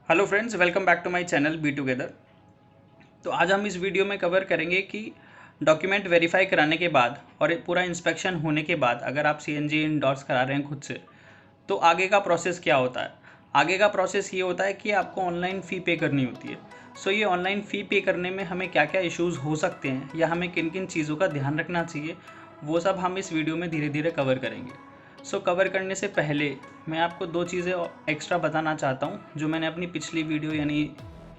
Hello friends, welcome back to my channel be together. तो आज हम इस वीडियो में कवर करेंगे कि डॉक्यूमेंट वेरीफाई कराने के बाद और पूरा इंस्पेक्शन होने के बाद अगर आप सीएनजी इंडोर्स करा रहे हैं खुद से, तो आगे का प्रोसेस क्या होता है। आगे का प्रोसेस ये होता है कि आपको ऑनलाइन फ़ी पे करनी होती है। सो ये ऑनलाइन फ़ी पे करने में हमें क्या क्या इश्यूज़ हो सकते हैं या हमें किन किन चीज़ों का ध्यान रखना चाहिए, वो सब हम इस वीडियो में धीरे धीरे कवर करेंगे। कवर करने से पहले मैं आपको दो चीज़ें एक्स्ट्रा बताना चाहता हूँ जो मैंने अपनी पिछली वीडियो यानी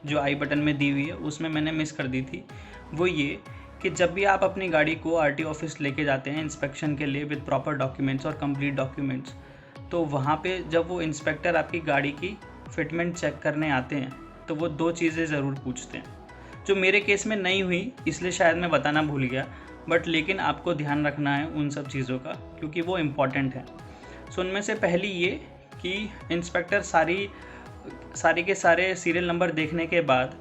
जो आई बटन में दी हुई है उसमें मैंने मिस कर दी थी। वो ये कि जब भी आप अपनी गाड़ी को आरटी ऑफिस लेके जाते हैं इंस्पेक्शन के लिए विद प्रॉपर डॉक्यूमेंट्स और कंप्लीट डॉक्यूमेंट्स, तो वहाँ पे जब वो इंस्पेक्टर आपकी गाड़ी की फिटमेंट चेक करने आते हैं तो वो दो चीज़ें ज़रूर पूछते हैं जो मेरे केस में नहीं हुई, इसलिए शायद मैं बताना भूल गया। बट लेकिन आपको ध्यान रखना है उन सब चीज़ों का क्योंकि वो इम्पॉर्टेंट है। उनमें से पहली ये कि इंस्पेक्टर सारी के सारे सीरियल नंबर देखने के बाद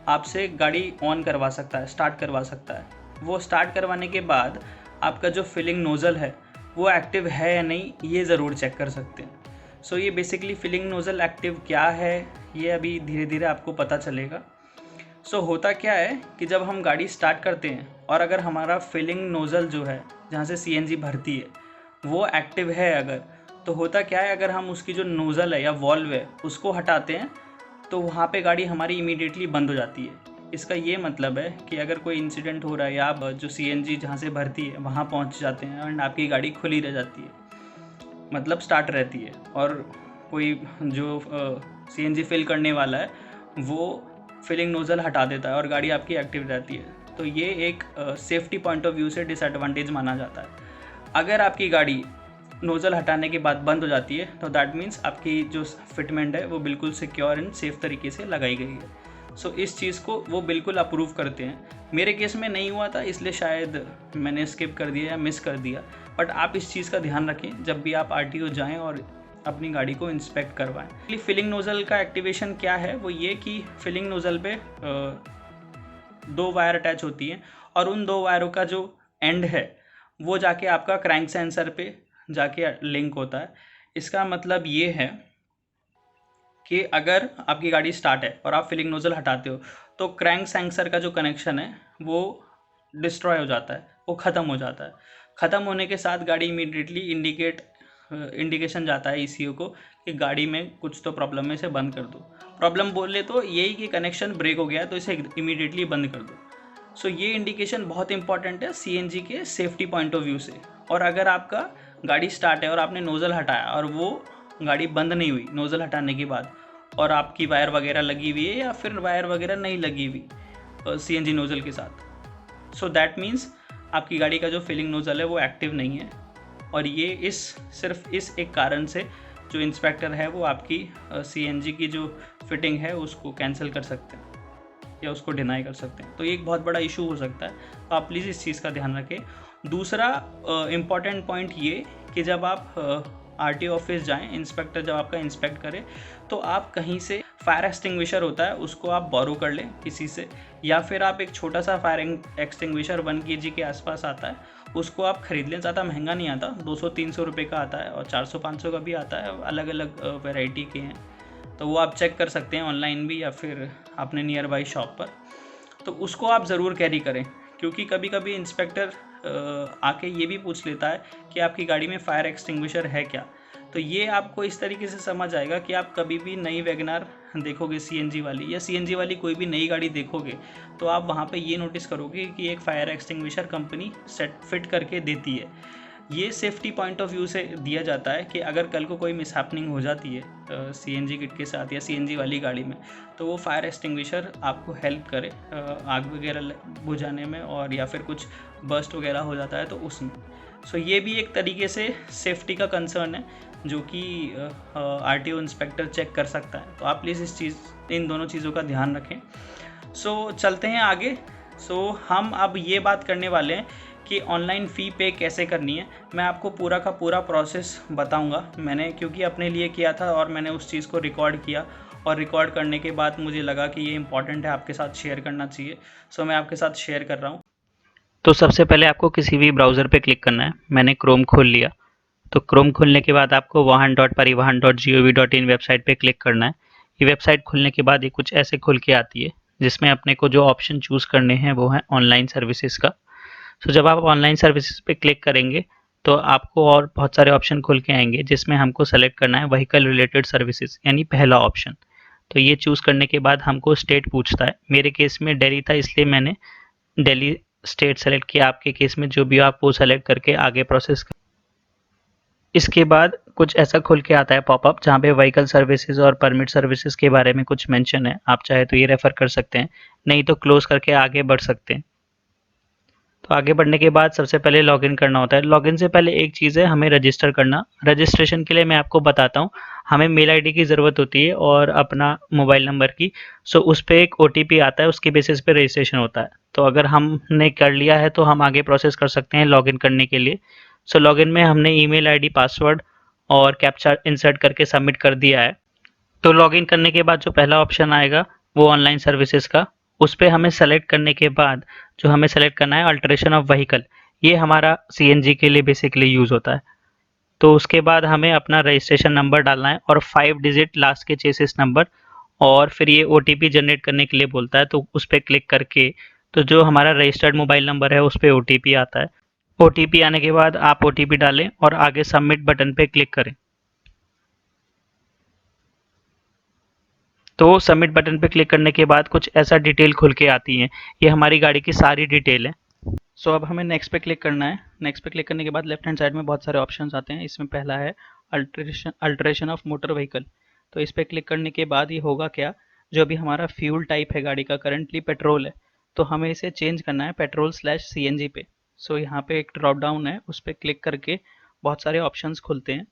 आपसे गाड़ी ऑन करवा सकता है, स्टार्ट करवा सकता है। वो स्टार्ट करवाने के बाद आपका जो फिलिंग नोज़ल है वो एक्टिव है या नहीं, ये ज़रूर चेक कर सकते हैं। ये बेसिकली फिलिंग नोज़ल एक्टिव क्या है ये अभी धीरे धीरे आपको पता चलेगा। होता क्या है कि जब हम गाड़ी स्टार्ट करते हैं और अगर हमारा फिलिंग नोज़ल जो है जहाँ से सीएनजी भरती है वो एक्टिव है अगर, तो होता क्या है, अगर हम उसकी जो नोज़ल है या वॉल्व है उसको हटाते हैं तो वहाँ पे गाड़ी हमारी इमीडिएटली बंद हो जाती है। इसका ये मतलब है कि अगर कोई इंसिडेंट हो रहा है या आप जो सीएनजी जहाँ से भरती है वहाँ पहुँच जाते हैं एंड आपकी गाड़ी खुली रह जाती है, मतलब स्टार्ट रहती है, और कोई जो सीएनजी फिल करने वाला है वो फिलिंग नोज़ल हटा देता है और गाड़ी आपकी एक्टिव रहती है, तो ये एक सेफ्टी पॉइंट ऑफ व्यू से डिसएडवांटेज माना जाता है। अगर आपकी गाड़ी नोज़ल हटाने के बाद बंद हो जाती है तो दैट मीन्स आपकी जो फिटमेंट है वो बिल्कुल सिक्योर एंड सेफ़ तरीके से लगाई गई है। इस चीज़ को वो बिल्कुल अप्रूव करते हैं। मेरे केस में नहीं हुआ था इसलिए शायद मैंने स्किप कर दिया या मिस कर दिया, बट आप इस चीज़ का ध्यान रखें जब भी आप आरटीओ जाएं और अपनी गाड़ी को इंस्पेक्ट करवाएं। फिलिंग नोज़ल का एक्टिवेशन क्या है, वो ये कि फिलिंग नोज़ल पे दो वायर अटैच होती हैं और उन दो वायरों का जो एंड है वो जाके आपका क्रैंक सेंसर पे जाके लिंक होता है। इसका मतलब ये है कि अगर आपकी गाड़ी स्टार्ट है और आप फिलिंग नोज़ल हटाते हो तो क्रैंक सेंसर का जो कनेक्शन है वो डिस्ट्रॉय हो जाता है, वो ख़त्म हो जाता है। ख़त्म होने के साथ गाड़ी इमीडिएटली इंडिकेशन जाता है ईसीयू को कि गाड़ी में कुछ तो प्रॉब्लम है, इसे बंद कर दो। प्रॉब्लम बोले तो यही कि कनेक्शन ब्रेक हो गया है तो इसे इमीडिएटली बंद कर दो। ये इंडिकेशन बहुत इंपॉर्टेंट है सीएनजी के सेफ्टी पॉइंट ऑफ व्यू से। और अगर आपका गाड़ी स्टार्ट है और आपने नोज़ल हटाया और वो गाड़ी बंद नहीं हुई नोज़ल हटाने के बाद, और आपकी वायर वगैरह लगी हुई है या फिर वायर वगैरह नहीं लगी हुई सीएनजी नोज़ल के साथ, दैट मीन्स आपकी गाड़ी का जो फिलिंग नोज़ल है वो एक्टिव नहीं है। और ये सिर्फ इस एक कारण से जो इंस्पेक्टर है वो आपकी सीएनजी की जो फिटिंग है उसको कैंसिल कर सकते हैं या उसको डिनाई कर सकते हैं। तो ये एक बहुत बड़ा इशू हो सकता है, तो आप प्लीज़ इस चीज़ का ध्यान रखें। दूसरा इम्पॉर्टेंट पॉइंट ये कि जब आप आरटीओ ऑफिस जाएं, इंस्पेक्टर जब आपका इंस्पेक्ट करे तो आप कहीं से फायर एक्सटिंग्विशर होता है उसको आप बोरो कर लें किसी से, या फिर आप एक छोटा सा फायर एक्सटिंग्विशर 1 kg के आसपास आता है उसको आप ख़रीद लें। ज़्यादा महंगा नहीं आता, 200-300 रुपये का आता है और 400-500 का भी आता है, अलग अलग वैरायटी के हैं। तो वो आप चेक कर सकते हैं ऑनलाइन भी या फिर अपने नियर बाई शॉप पर। तो उसको आप ज़रूर कैरी करें क्योंकि कभी कभी इंस्पेक्टर आके ये भी पूछ लेता है कि आपकी गाड़ी में फायर एक्सटिंग्विशर है क्या। तो ये आपको इस तरीके से समझ आएगा कि आप कभी भी नई वैगनार देखोगे सीएनजी वाली या सीएनजी वाली कोई भी नई गाड़ी देखोगे तो आप वहाँ पे ये नोटिस करोगे कि एक fire extinguisher company set fit करके देती है। ये सेफ्टी पॉइंट ऑफ व्यू से दिया जाता है कि अगर कल को कोई मिसहैपनिंग हो जाती है सीएनजी किट के साथ या सीएनजी वाली गाड़ी में, तो वो फायर एक्सटिंग्विशर आपको हेल्प करे आग वगैरह बुझाने में, और या फिर कुछ बर्स्ट वगैरह हो जाता है तो उसमें। ये भी एक तरीके से सेफ्टी का कंसर्न है जो कि आरटीओ इंस्पेक्टर चेक कर सकता है। तो आप प्लीज़ इन दोनों चीज़ों का ध्यान रखें। चलते हैं आगे। हम अब ये बात करने वाले हैं कि ऑनलाइन फ़ी पे कैसे करनी है। मैं आपको पूरा का पूरा प्रोसेस बताऊंगा, मैंने क्योंकि अपने लिए किया था और मैंने उस चीज़ को रिकॉर्ड किया, और रिकॉर्ड करने के बाद मुझे लगा कि ये इंपॉर्टेंट है, आपके साथ शेयर करना चाहिए। मैं आपके साथ शेयर कर रहा हूँ। तो सबसे पहले आपको किसी भी ब्राउज़र पे क्लिक करना है। मैंने क्रोम खोल लिया। तो क्रोम खोलने के बाद आपको वाहन.परिवहन.gov.in वेबसाइट पे क्लिक करना है। ये वेबसाइट खुलने के बाद ये कुछ ऐसे खुल के आती है, जिसमें अपने को जो ऑप्शन चूज़ करने हैं वो है ऑनलाइन सर्विसेज का। सो जब आप ऑनलाइन सर्विसेज पे क्लिक करेंगे तो आपको और बहुत सारे ऑप्शन खुल के आएंगे, जिसमें हमको सेलेक्ट करना है व्हीकल रिलेटेड सर्विसेज, यानी पहला ऑप्शन। तो ये चूज़ करने के बाद हमको स्टेट पूछता है। मेरे केस में दिल्ली था, इसलिए मैंने दिल्ली स्टेट सेलेक्ट किया। आपके केस में जो भी आप वो सेलेक्ट करके आगे प्रोसेस कर। इसके बाद कुछ ऐसा खुल के आता है पॉपअप, जहाँ पे व्हीकल सर्विसेज और परमिट सर्विसेज के बारे में कुछ मेंशन है। आप चाहे तो ये रेफर कर सकते हैं, नहीं तो क्लोज करके आगे बढ़ सकते हैं। तो आगे बढ़ने के बाद सबसे पहले लॉगिन करना होता है। लॉगिन से पहले एक चीज़ है, हमें रजिस्टर करना। रजिस्ट्रेशन के लिए मैं आपको बताता हूँ, हमें मेल आईडी की ज़रूरत होती है और अपना मोबाइल नंबर की। सो उस पर एक ओटीपी आता है, उसके बेसिस पे रजिस्ट्रेशन होता है। तो अगर हमने कर लिया है तो हम आगे प्रोसेस कर सकते हैं लॉगिन करने के लिए। सो लॉगिन में हमने ईमेल आईडी, पासवर्ड और कैप्चा इंसर्ट करके सबमिट कर दिया है। तो लॉगिन करने के बाद जो पहला ऑप्शन आएगा वो ऑनलाइन सर्विसेज का, उस पर हमें सेलेक्ट करने के बाद जो हमें सेलेक्ट करना है अल्टरेशन ऑफ व्हीकल, ये हमारा सीएनजी के लिए बेसिकली यूज़ होता है। तो उसके बाद हमें अपना रजिस्ट्रेशन नंबर डालना है और 5 डिजिट लास्ट के चेसिस नंबर, और फिर ये ओटीपी जनरेट करने के लिए बोलता है। तो उस पर क्लिक करके तो जो हमारा रजिस्टर्ड मोबाइल नंबर है उस पर ओटीपी आता है। ओटीपी आने के बाद आप ओटीपी डालें और आगे सबमिट बटन पे क्लिक करें। तो सबमिट बटन पे क्लिक करने के बाद कुछ ऐसा डिटेल खुल के आती है। ये हमारी गाड़ी की सारी डिटेल है। सो अब हमें नेक्स्ट पे क्लिक करना है। नेक्स्ट पे क्लिक करने के बाद लेफ्ट हैंड साइड में बहुत सारे ऑप्शंस आते हैं। इसमें पहला है अल्ट्रेशन ऑफ मोटर व्हीकल। तो इस पर क्लिक करने के बाद ये होगा क्या, जो अभी हमारा फ्यूल टाइप है गाड़ी का करंटली पेट्रोल है, तो हमें इसे चेंज करना है पेट्रोल/सीएनजी पे। सो यहाँ पे एक ड्रॉप डाउन है, उस पर क्लिक करके बहुत सारे ऑप्शंस खुलते हैं।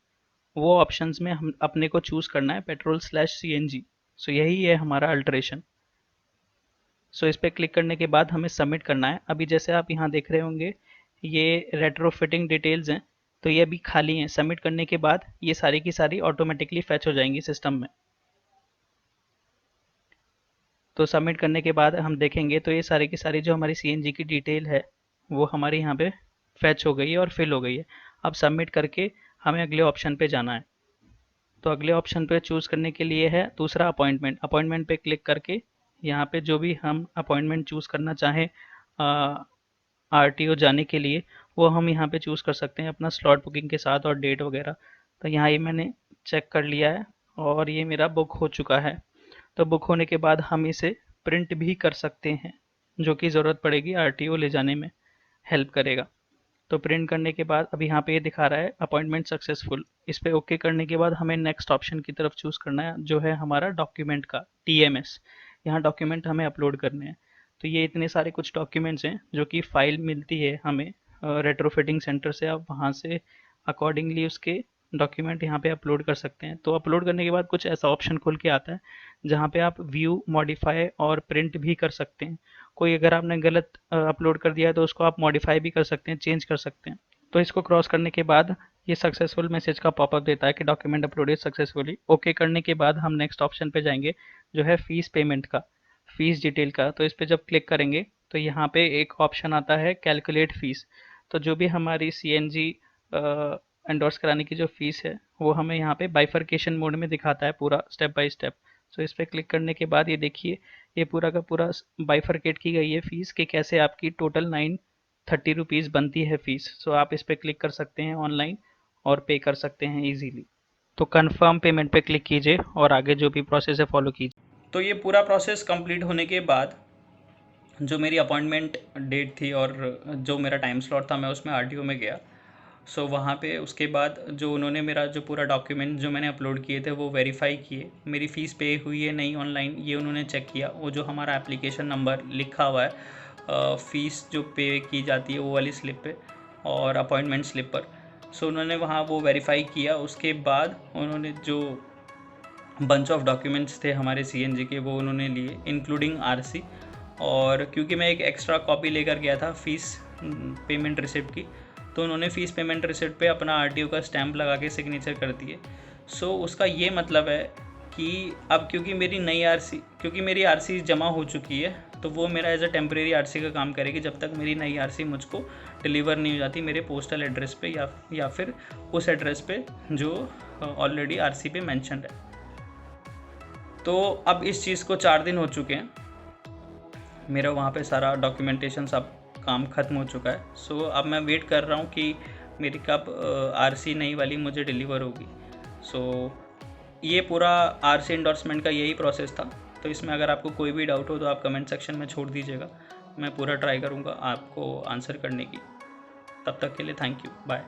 वो ऑप्शंस में हम अपने को चूज़ करना है पेट्रोल/सीएनजी। सो यही है हमारा अल्ट्रेशन। सो इस पर क्लिक करने के बाद हमें सबमिट करना है। अभी जैसे आप यहाँ देख रहे होंगे ये रेट्रोफिटिंग डिटेल्स हैं, तो ये अभी खाली हैं। सबमिट करने के बाद ये सारी की सारी ऑटोमेटिकली फैच हो जाएंगी सिस्टम में। तो सबमिट करने के बाद हम देखेंगे तो ये सारी की सारी जो हमारी सीएनजी की डिटेल है वो हमारी यहाँ पे फैच हो गई है और फिल हो गई है। अब सबमिट करके हमें अगले ऑप्शन पे जाना है। तो अगले ऑप्शन पे चूज़ करने के लिए है दूसरा अपॉइंटमेंट। अपॉइंटमेंट पे क्लिक करके यहाँ पे जो भी हम अपॉइंटमेंट चूज़ करना चाहें आरटीओ जाने के लिए, वो हम यहाँ पे चूज़ कर सकते हैं अपना स्लॉट बुकिंग के साथ और डेट वगैरह। तो यहाँ ये मैंने चेक कर लिया है और ये मेरा बुक हो चुका है। तो बुक होने के बाद हम इसे प्रिंट भी कर सकते हैं, जो कि ज़रूरत पड़ेगी आरटीओ ले जाने में हेल्प करेगा। तो प्रिंट करने के बाद अब यहाँ पे ये दिखा रहा है अपॉइंटमेंट सक्सेसफुल। इस पर ओके करने के बाद हमें नेक्स्ट ऑप्शन की तरफ चूज़ करना है, जो है हमारा डॉक्यूमेंट का टीएमएस। यहाँ डॉक्यूमेंट हमें अपलोड करने हैं। तो ये इतने सारे कुछ डॉक्यूमेंट्स हैं जो कि फ़ाइल मिलती है हमें रेट्रोफिटिंग सेंटर से। आप वहाँ से अकॉर्डिंगली उसके डॉक्यूमेंट यहाँ पे अपलोड कर सकते हैं। तो अपलोड करने के बाद कुछ ऐसा ऑप्शन खुल के आता है जहाँ पे आप व्यू, मॉडिफाई और प्रिंट भी कर सकते हैं। कोई अगर आपने गलत अपलोड कर दिया है तो उसको आप मॉडिफाई भी कर सकते हैं, चेंज कर सकते हैं। तो इसको क्रॉस करने के बाद ये सक्सेसफुल मैसेज का पॉपअप देता है कि डॉक्यूमेंट अपलोडेड सक्सेसफुली। ओके करने के बाद हम नेक्स्ट ऑप्शन पे जाएंगे, जो है फीस पेमेंट का, फीस डिटेल का। तो इस पर जब क्लिक करेंगे तो यहाँ पे एक ऑप्शन आता है कैलकुलेट फीस। तो जो भी हमारी सीएनजी एंडोर्स कराने की जो फीस है वो हमें यहाँ पे बाइफर्केशन मोड में दिखाता है पूरा स्टेप बाय स्टेप। सो इस पर क्लिक करने के बाद ये देखिए ये पूरा का पूरा बाइफर्केट की गई है फीस कि कैसे आपकी टोटल 930 रुपीज़ बनती है फ़ीस। सो आप इस पर क्लिक कर सकते हैं ऑनलाइन और पे कर सकते हैं ईजीली। तो कन्फर्म पेमेंट पे क्लिक कीजिए और आगे जो भी प्रोसेस है फॉलो कीजिए। तो ये पूरा प्रोसेस कंप्लीट होने के बाद जो मेरी अपॉइंटमेंट डेट थी और जो मेरा टाइम स्लॉट था, मैं उसमें आरटीओ में गया। सो वहाँ पे उसके बाद जो उन्होंने मेरा जो पूरा डॉक्यूमेंट जो मैंने अपलोड किए थे वो वेरीफाई किए। मेरी फ़ीस पे हुई है नहीं ऑनलाइन, ये उन्होंने चेक किया। वो जो हमारा एप्लीकेशन नंबर लिखा हुआ है फ़ीस जो पे की जाती है वो वाली स्लिप पे और अपॉइंटमेंट स्लिप पर, सो उन्होंने वहाँ वो वेरीफाई किया। उसके बाद उन्होंने जो बंच ऑफ डॉक्यूमेंट्स थे हमारे सीएनजी के वो उन्होंने लिए, इंक्लूडिंग आरसी। और क्योंकि मैं एक एक्स्ट्रा कॉपी लेकर गया था फ़ीस पेमेंट रिसिप्ट की, तो उन्होंने फ़ीस पेमेंट रिसिप्ट पे अपना आरटीओ का स्टैंप लगा के सिग्नेचर कर दिए। सो उसका ये मतलब है कि अब क्योंकि मेरी आरसी जमा हो चुकी है, तो वो मेरा एज अ टेम्परेरी आरसी का काम करेगी जब तक मेरी नई आरसी मुझको डिलीवर नहीं हो जाती मेरे पोस्टल एड्रेस पे या फिर उस एड्रेस पे जो ऑलरेडी आरसी पे मेंशन्ड है। तो अब इस चीज़ को 4 दिन हो चुके हैं, मेरा वहाँ पे सारा डॉक्यूमेंटेशन सब काम ख़त्म हो चुका है। सो अब मैं वेट कर रहा हूँ कि मेरी कब आरसी नई वाली मुझे डिलीवर होगी। सो ये पूरा आरसी एंडोर्समेंट का यही प्रोसेस था। तो इसमें अगर आपको कोई भी डाउट हो तो आप कमेंट सेक्शन में छोड़ दीजिएगा, मैं पूरा ट्राई करूँगा आपको आंसर करने की। तब तक के लिए थैंक यू, बाय।